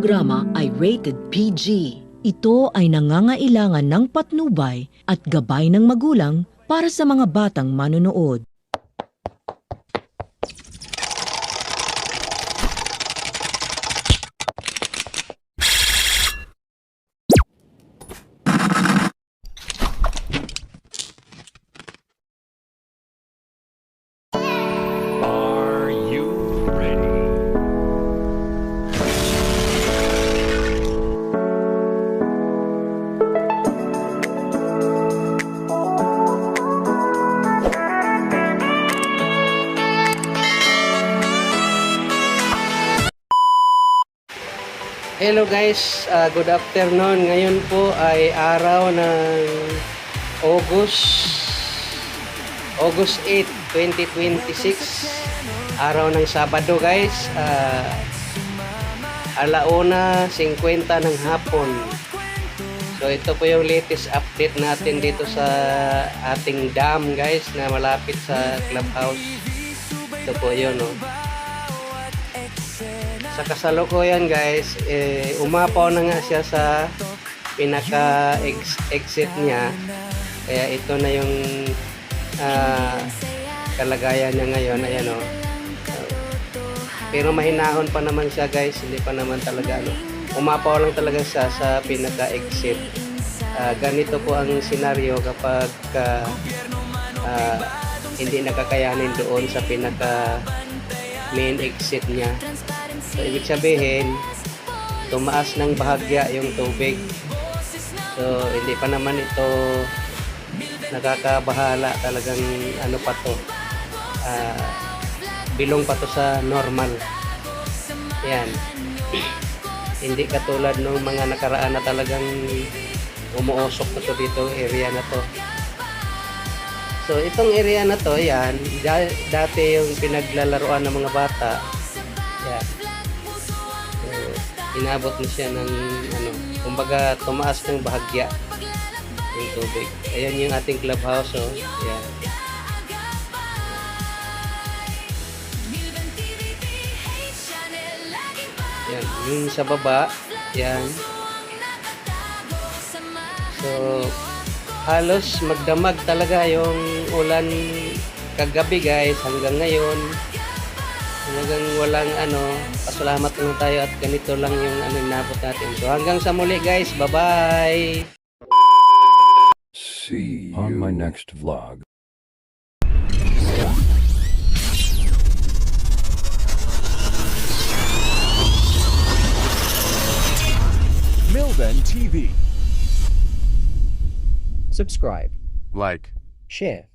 programa ay rated PG. Ito ay nangangailangan ng patnubay at gabay ng magulang para sa mga batang manonood. Are you ready? Hello guys, good afternoon. Ngayon po ay araw ng August 8, 2026. Araw ng Sabado guys. 1:50 ng hapon. So ito po yung latest update natin dito sa ating dam guys na malapit sa clubhouse. Ito po yun, no? Sa kasalukuyan guys, umapaw na nga siya sa pinaka exit niya, kaya ito na yung kalagayan niya ngayon. Ayan, o. Pero mahinahon pa naman siya guys, hindi pa naman talaga umapaw lang talaga siya sa pinaka exit. Ganito po ang senaryo kapag hindi nakakayanin doon sa pinaka main exit niya. So, ibig sabihin, tumaas ng bahagya yung tubig. So, hindi pa naman ito nakakabahala. Talagang ano pa to, bilong pa to sa normal. Yan. Hindi katulad ng mga nakaraan na talagang umuusok na to dito, area na to. So, itong area na to, yan, dati yung pinaglalaroan ng mga bata. Yan. Inabot na siya ng kumbaga tumaas ng bahagya yung tubig. Ayan yung ating clubhouse, oh. Ayan. Ayan, yung sa baba, ayan. So, halos magdamag talaga yung ulan kagabi guys hanggang ngayon. Hanggang walang pasalamat lang tayo at ganito lang yung inabot natin. So hanggang sa muli guys, bye-bye! See you on my next vlog. Milben TV. Subscribe, Like. share.